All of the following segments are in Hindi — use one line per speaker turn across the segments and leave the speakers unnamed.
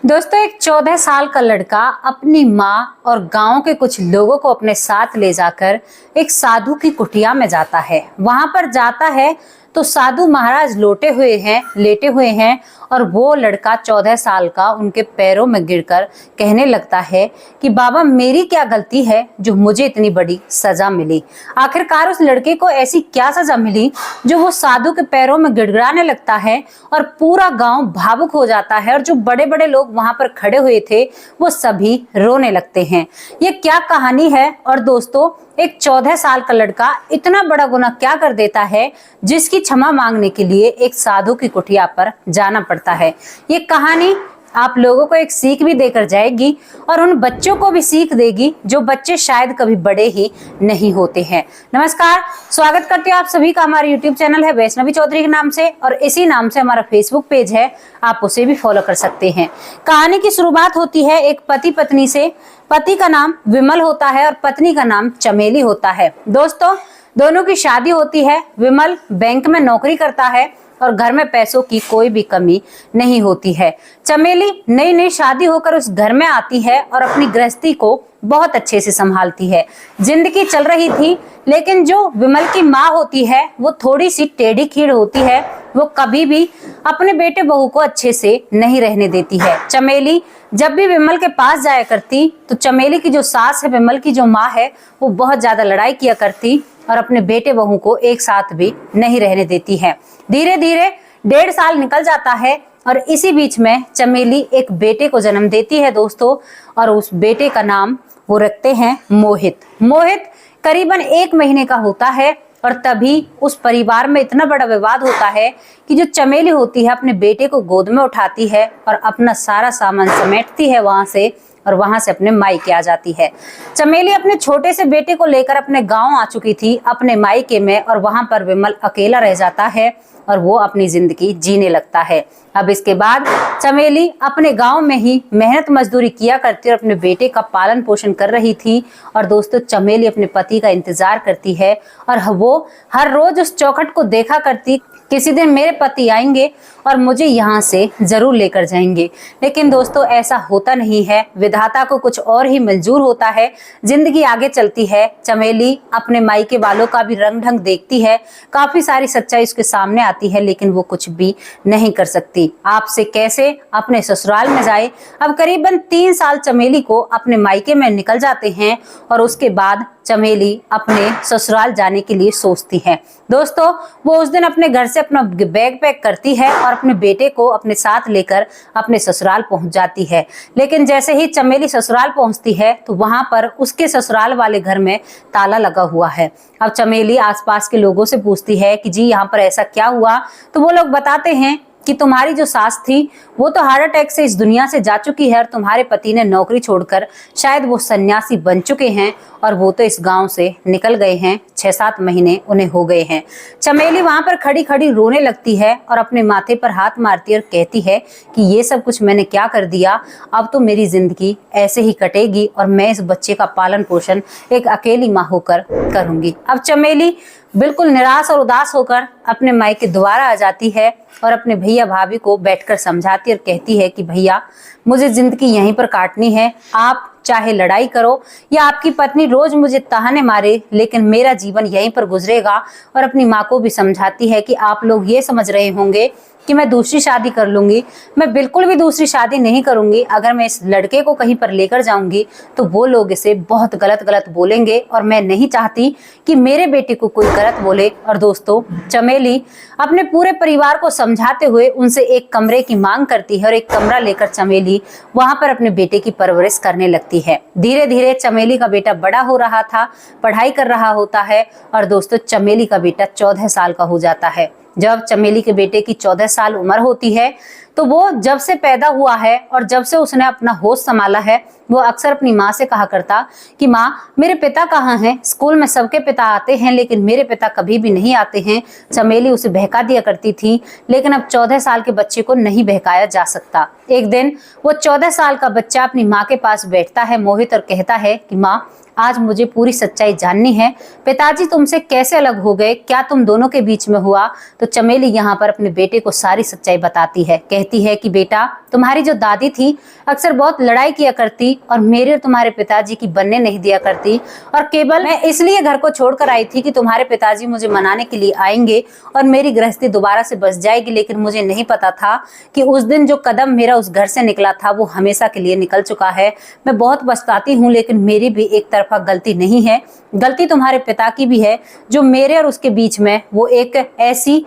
दोस्तों, एक 14 साल का लड़का अपनी माँ और गांव के कुछ लोगों को अपने साथ ले जाकर एक साधु की कुटिया में जाता है। वहां पर जाता है तो साधु महाराज लेटे हुए हैं और वो लड़का 14 साल का उनके पैरों में गिरकर कहने लगता है कि बाबा, मेरी क्या गलती है जो मुझे इतनी बड़ी सजा मिली। आखिरकार उस लड़के को ऐसी क्या सजा मिली जो वो साधु के पैरों में गिड़गिड़ाने लगता है और पूरा गांव भावुक हो जाता है और जो बड़े बड़े लोग वहां पर खड़े हुए थे वो सभी रोने लगते हैं। ये क्या कहानी है? और दोस्तों, एक 14 साल का लड़का इतना बड़ा गुनाह क्या कर देता है जिसकी क्षमा मांगने के लिए एक साधु की कुटिया पर जाना पड़ता है। ये कहानी आप लोगों को एक सीख भी देकर जाएगी और उन बच्चों को भी सीख देगी जो बच्चे शायद कभी बड़े ही नहीं होते हैं। नमस्कार, स्वागत करती हूँ आप सभी का। हमारे YouTube चैनल है वैष्णवी चौधरी के नाम से और इसी नाम से हमारा Facebook पेज है, आप उसे भी फॉलो कर सकते हैं। कहानी की शुरुआत होती है एक पति पत्नी से। पति का नाम विमल होता है और पत्नी का नाम चमेली होता है। दोस्तों, दोनों की शादी होती है। विमल बैंक में नौकरी करता है और घर में पैसों की कोई भी कमी नहीं होती है। चमेली नई नई शादी होकर उस घर में आती है और अपनी गृहस्थी को बहुत अच्छे से संभालती है। जिंदगी चल रही थी, लेकिन जो विमल की माँ होती है वो थोड़ी सी टेढ़ी खीड़ होती है। वो कभी भी अपने बेटे बहू को अच्छे से नहीं रहने देती है। चमेली जब भी विमल के पास जाया करती तो चमेली की जो सास है, विमल की जो माँ है, वो बहुत ज्यादा लड़ाई किया करती और अपने बेटे बहू को एक साथ भी नहीं रहने देती है। धीरे धीरे 1.5 साल निकल जाता है और इसी बीच में चमेली एक बेटे को जन्म देती है दोस्तों, और उस बेटे का नाम वो रखते हैं मोहित। मोहित करीबन 1 महीने का होता है और तभी उस परिवार में इतना बड़ा विवाद होता है कि जो चमेली होती है अपने बेटे को गोद में उठाती है और अपना सारा सामान समेटती है वहां से और वहां से अपने मायके आ जाती है। चमेली अपने छोटे से बेटे को लेकर अपने गांव आ चुकी थी, अपने मायके में, और वहां पर विमल अकेला रह जाता है और वो अपनी जिंदगी जीने लगता है। अब इसके बाद चमेली अपने गांव में ही मेहनत मजदूरी किया करती और अपने बेटे का पालन पोषण कर रही थी। और दोस्तों, चमेली अपने पति का इंतजार करती है और वो हर रोज उस चौखट को देखा करती, किसी दिन मेरे पति आएंगे और मुझे यहाँ से जरूर लेकर जाएंगे। लेकिन दोस्तों, ऐसा होता नहीं है। विधाता को कुछ और ही मंजूर होता है। जिंदगी आगे चलती है। चमेली अपने मायके वालों का भी रंग ढंग देखती है, काफी सारी सच्चाई उसके सामने आती है, लेकिन वो कुछ भी नहीं कर सकती। आपसे कैसे अपने ससुराल में जाए। अब करीबन 3 साल चमेली को अपने मायके में निकल जाते हैं और उसके बाद चमेली अपने ससुराल जाने के लिए सोचती है। दोस्तों, वो उस दिन अपने घर से अपना बैग पैक करती है और अपने बेटे को अपने साथ लेकर अपने ससुराल पहुंच जाती है। लेकिन जैसे ही चमेली ससुराल पहुंचती है तो वहां पर उसके ससुराल वाले घर में ताला लगा हुआ है। अब चमेली आसपास के लोगों से पूछती है कि जी, यहाँ पर ऐसा क्या हुआ? तो वो लोग बताते हैं कि तुम्हारी जो सास थी वो तो हार्ट अटैक से इस दुनिया से जा चुकी है और तुम्हारे पति ने नौकरी छोड़कर शायद वो सन्यासी बन चुके हैं और वो तो इस गांव से निकल गए हैं। 6-7 महीने उन्हें हो गए हैं। चमेली वहां पर खड़ी खड़ी रोने लगती है और अपने माथे पर हाथ मारती है और कहती है कि ये सब कुछ मैंने क्या कर दिया। अब तो मेरी जिंदगी ऐसे ही कटेगी और मैं इस बच्चे का पालन पोषण एक अकेली माँ होकर करूंगी। अब चमेली बिल्कुल निराश और उदास होकर अपने मायके दोबारा आ जाती है और अपने भैया भाभी को बैठकर समझाती और कहती है कि भैया, मुझे जिंदगी यहीं पर काटनी है। आप चाहे लड़ाई करो या आपकी पत्नी रोज मुझे ताने मारे, लेकिन मेरा जीवन यहीं पर गुजरेगा। और अपनी माँ को भी समझाती है कि आप लोग ये समझ रहे होंगे कि मैं दूसरी शादी कर लूंगी। मैं बिल्कुल भी दूसरी शादी नहीं करूंगी। अगर मैं इस लड़के को कहीं पर लेकर जाऊंगी तो वो लोग इसे बहुत गलत बोलेंगे और मैं नहीं चाहती कि मेरे बेटे को कोई गलत बोले। और दोस्तों, चमेली अपने पूरे परिवार को समझाते हुए उनसे एक कमरे की मांग करती है और एक कमरा लेकर चमेली वहां पर अपने बेटे की परवरिश करने लगती है। धीरे धीरे चमेली का बेटा बड़ा हो रहा था, पढ़ाई कर रहा होता है और दोस्तों, चमेली का बेटा 14 साल का हो जाता है। जब चमेली के बेटे की 14 साल उम्र होती है तो वो जब से पैदा हुआ है और जब से उसने अपना होश संभाला है, वो अक्सर अपनी माँ से कहा करता कि माँ, मेरे पिता कहाँ हैं? स्कूल में सबके पिता आते हैं लेकिन मेरे पिता कभी भी नहीं आते हैं। चमेली उसे बहका दिया करती थी, लेकिन अब 14 साल के बच्चे को नहीं बहकाया जा सकता। एक दिन वो 14 साल का बच्चा अपनी माँ के पास बैठता है, मोहित, और कहता है कि माँ, आज मुझे पूरी सच्चाई जाननी है। पिताजी तुमसे कैसे अलग हो गए? क्या तुम दोनों के बीच में हुआ? तो चमेली यहाँ पर अपने बेटे को सारी सच्चाई बताती है। कहती है कि बेटा, तुम्हारी जो दादी थी अक्सर बहुत लड़ाई किया करती और मेरे और तुम्हारे पिताजी की बनने नहीं दिया करती, और केवल मैं इसलिए घर को छोड़कर आई थी कि तुम्हारे पिताजी मुझे मनाने के लिए आएंगे और मेरी गृहस्थी दोबारा से बस जाएगी। लेकिन मुझे नहीं पता था कि उस दिन जो कदम मेरा उस घर से निकला था वो हमेशा के लिए निकल चुका है। मैं बहुत पछताती हूँ, लेकिन मेरी भी एक तरफा गलती नहीं है, गलती तुम्हारे पिता की भी है, जो मेरे और उसके बीच में वो एक ऐसी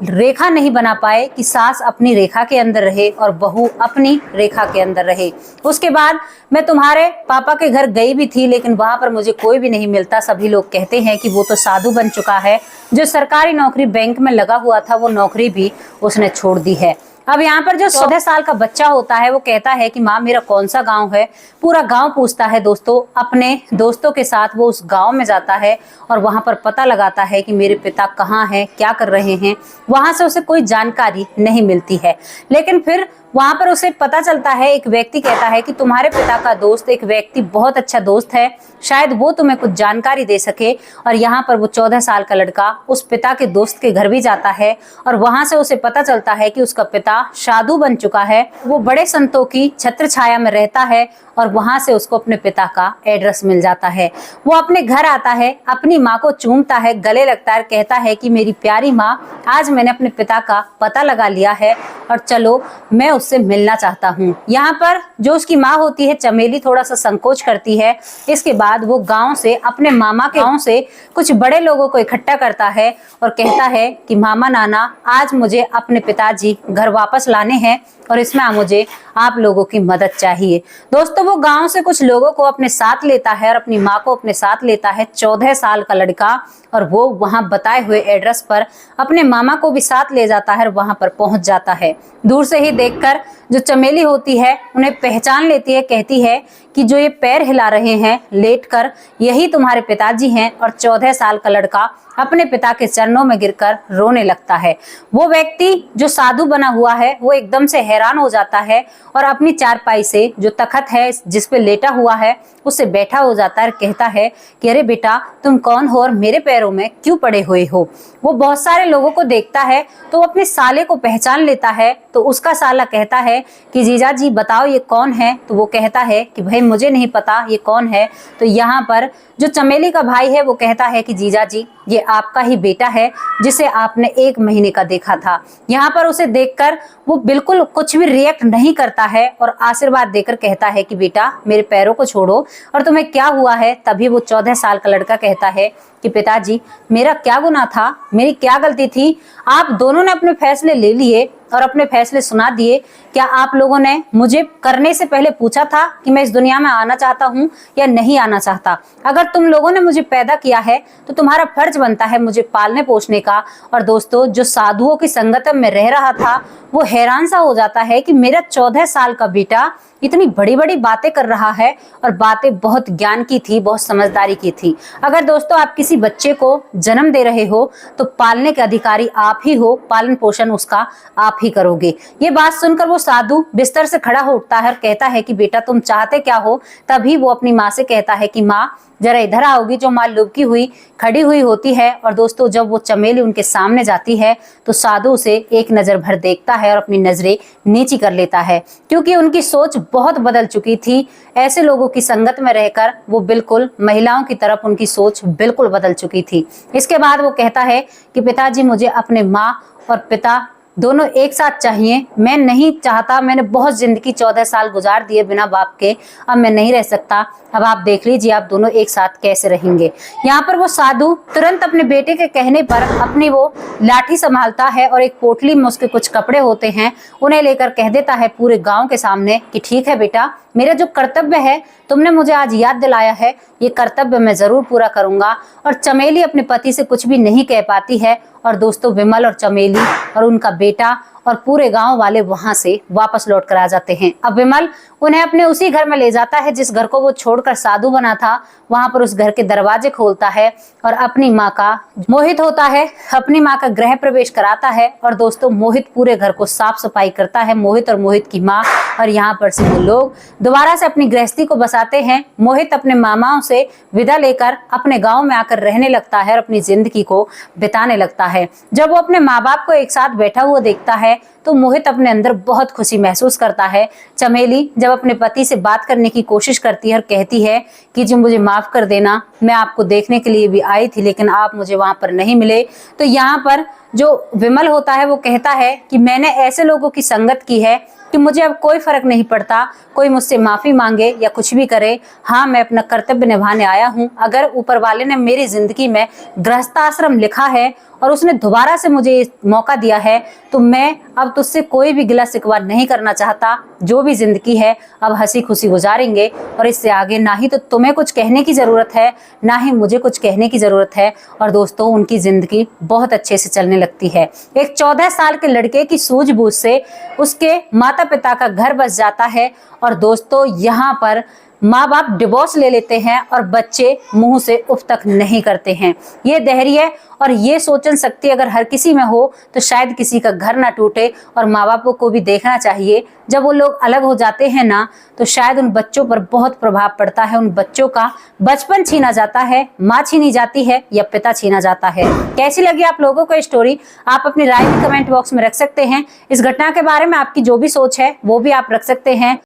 रेखा नहीं बना पाए कि सास अपनी रेखा के अंदर रहे और बहू अपनी रेखा के अंदर रहे। उसके बाद मैं तुम्हारे पापा के घर गई भी थी, लेकिन वहां पर मुझे कोई भी नहीं मिलता। सभी लोग कहते हैं कि वो तो साधु बन चुका है, जो सरकारी नौकरी बैंक में लगा हुआ था वो नौकरी भी उसने छोड़ दी है। अब यहाँ पर जो 14 साल का बच्चा होता है वो कहता है कि माँ, मेरा कौन सा गांव है। पूरा गांव पूछता है दोस्तों, अपने दोस्तों के साथ वो उस गांव में जाता है और वहां पर पता लगाता है कि मेरे पिता कहाँ हैं, क्या कर रहे हैं। वहां से उसे कोई जानकारी नहीं मिलती है, लेकिन फिर वहां पर उसे पता चलता है, एक व्यक्ति कहता है कि तुम्हारे पिता का दोस्त एक व्यक्ति बहुत अच्छा दोस्त है, शायद वो तुम्हें कुछ जानकारी दे सके। और यहाँ पर वो 14 साल का लड़का उस पिता के दोस्त के घर भी जाता है और वहां से उसे पता चलता है कि उसका पिता साधु बन चुका है, वो बड़े संतों की छत्र छाया में रहता है और वहां से उसको अपने पिता का एड्रेस मिल जाता है। वो अपने घर आता है, अपनी माँ को चूमता है, गले लगता है, कहता है कि मेरी प्यारी माँ, आज मैंने अपने पिता का पता लगा लिया है और चलो मैं उससे मिलना चाहता हूँ। यहाँ पर जो उसकी माँ होती है चमेली थोड़ा सा संकोच करती है। इसके बाद वो गांव से, अपने मामा के गांव से कुछ बड़े लोगों को इकट्ठा करता है और कहता है कि मामा नाना, आज मुझे अपने पिताजी घर वापस लाने हैं और इसमें मुझे आप लोगों की मदद चाहिए। दोस्तों, वो गांव से कुछ लोगों को अपने साथ लेता है और अपनी माँ को अपने साथ लेता है, 14 साल का लड़का, और वो वहां बताए हुए एड्रेस पर अपने मामा को भी साथ ले जाता है और वहां पर पहुंच जाता है। दूर से ही देखकर जो चमेली होती है उन्हें पहचान लेती है, कहती है कि जो ये पैर हिला रहे हैं लेटकर, यही तुम्हारे पिताजी हैं। और 14 साल का लड़का अपने पिता के चरणों में गिरकर रोने लगता है। वो व्यक्ति जो साधु बना हुआ है वो एकदम से हैरान हो जाता है और अपनी चारपाई से, जो तखत है जिस पे लेटा हुआ है, उससे बैठा हो जाता है, कहता है कि अरे बेटा, तुम कौन हो और मेरे पैरों में क्यों पड़े हुए हो। वो बहुत सारे लोगों को देखता है तो अपने साले को पहचान लेता है। तो उसका साला कहता है कि जीजा जी बताओ ये कौन है। तो वो कहता है कि भाई मुझे नहीं पता ये कौन है। तो यहाँ पर जो चमेली का भाई है वो कहता है कि जीजा जी, ये आपका ही बेटा है जिसे आपने 1 महीने का देखा था। यहाँ पर उसे देखकर वो बिल्कुल कुछ भी रिएक्ट नहीं करता है और आशीर्वाद देकर कहता है कि बेटा, मेरे पैरों को छोड़ो और तुम्हें क्या हुआ है। तभी वो 14 साल का लड़का कहता है कि पिताजी, मेरा क्या गुनाह था, मेरी क्या गलती थी। आप दोनों ने अपने फैसले ले लिए और अपने फैसले सुना दिए। क्या आप लोगों ने मुझे करने से पहले पूछा था कि मैं इस दुनिया में आना चाहता हूँ या नहीं आना चाहता? अगर तुम लोगों ने मुझे पैदा किया है तो तुम्हारा फर्ज बनता है मुझे पालने पोषने का। और दोस्तों, जो साधुओं की संगत में रह रहा था वो हैरान सा हो जाता है कि मेरा 14 साल का बेटा इतनी बड़ी बड़ी बातें कर रहा है, और बातें बहुत ज्ञान की थी, बहुत समझदारी की थी। अगर दोस्तों आप किसी बच्चे को जन्म दे रहे हो तो पालने के अधिकारी आप ही हो, पालन पोषण उसका आप ही करोगे। ये बात सुनकर वो साधु बिस्तर से खड़ा हो उठता है और कहता है कि बेटा, तुम चाहते क्या हो। तभी वो अपनी माँ से कहता है कि माँ, जरा इधर आओगी। जो माँ लुबकी हुई खड़ी हुई होती है। और दोस्तों, जब वो चमेली उनके सामने जाती है तो साधु उसे एक नजर भर देखता है और अपनी नजरें नीची कर लेता है, क्योंकि उनकी सोच बहुत बदल चुकी थी। ऐसे लोगों की संगत में रहकर वो बिल्कुल महिलाओं की तरफ उनकी सोच बिल्कुल बदल चुकी थी। इसके बाद वो कहता है कि पिताजी, मुझे अपने माँ और पिता दोनों एक साथ चाहिए। मैं नहीं चाहता, मैंने बहुत जिंदगी 14 साल गुजार दिए बिना बाप के, अब मैं नहीं रह सकता। अब आप देख लीजिए आप दोनों एक साथ कैसे रहेंगे। यहाँ पर वो साधु तुरंत अपने बेटे के कहने पर अपनी वो लाठी संभालता है और एक पोटली में उसके कुछ कपड़े होते हैं, उन्हें लेकर कह देता है पूरे गांव के सामने कि ठीक है बेटा, मेरा जो कर्तव्य है तुमने मुझे आज याद दिलाया है, ये कर्तव्य मैं जरूर पूरा करूंगा। और चमेली अपने पति से कुछ भी नहीं कह पाती है। और दोस्तों, विमल और चमेली और उनका बेटा और पूरे गांव वाले वहां से वापस लौट कर आ जाते हैं। अब विमल उन्हें अपने उसी घर में ले जाता है जिस घर को वो छोड़कर साधु बना था। वहां पर उस घर के दरवाजे खोलता है और अपनी माँ का, मोहित होता है, अपनी माँ का गृह प्रवेश कराता है। और दोस्तों, मोहित पूरे घर को साफ सफाई करता है, मोहित और मोहित की माँ। और यहाँ पर से वो लोग दोबारा से अपनी गृहस्थी को बसाते हैं। मोहित अपने मामाओं से विदा लेकर अपने गाँव में आकर रहने लगता है और अपनी जिंदगी को बिताने लगता है। है। जब वो अपने माँ बाप को एक साथ बैठा हुआ देखता है तो मोहित अपने अंदर बहुत खुशी महसूस करता है। चमेली जब अपने पति से बात करने की कोशिश करती है और कहती है कि जी मुझे माफ कर देना, मैं आपको देखने के लिए भी आई थी लेकिन आप मुझे वहां पर नहीं मिले, तो यहाँ पर जो विमल होता है वो कहता है कि मैंने ऐसे लोगों की संगत की है कि मुझे अब कोई फर्क नहीं पड़ता, कोई मुझसे माफी मांगे या कुछ भी करे, हाँ मैं अपना कर्तव्य निभाने आया हूँ। अगर ऊपर वाले ने मेरी जिंदगी में गृहस्थाश्रम लिखा है और उसने दोबारा से मुझे मौका दिया है तो मैं अब तुझसे कोई भी गिला शिकवा नहीं करना चाहता। जो भी जिंदगी है अब हंसी खुशी गुजारेंगे और इससे आगे ना ही तो तुम्हें कुछ कहने की जरूरत है ना ही मुझे कुछ कहने की जरूरत है। और दोस्तों उनकी जिंदगी बहुत अच्छे से चलने लगती है। एक 14 साल के लड़के की सूझबूझ से उसके माता पिता का घर बस जाता है और दोस्तों यहाँ पर माँ बाप डिवोर्स ले लेते हैं और बच्चे मुंह से उफ तक नहीं करते हैं। ये धैर्य और ये सोचन शक्ति अगर हर किसी में हो तो शायद किसी का घर ना टूटे। और माँ बापों को भी देखना चाहिए जब वो लोग अलग हो जाते हैं ना तो शायद उन बच्चों पर बहुत प्रभाव पड़ता है। उन बच्चों का बचपन छीना जाता है, माँ छीनी जाती है या पिता छीना जाता है। कैसी लगी आप लोगों को स्टोरी? आप अपनी राय भी कमेंट बॉक्स में रख सकते हैं। इस घटना के बारे में आपकी जो भी सोच है वो भी आप रख सकते हैं।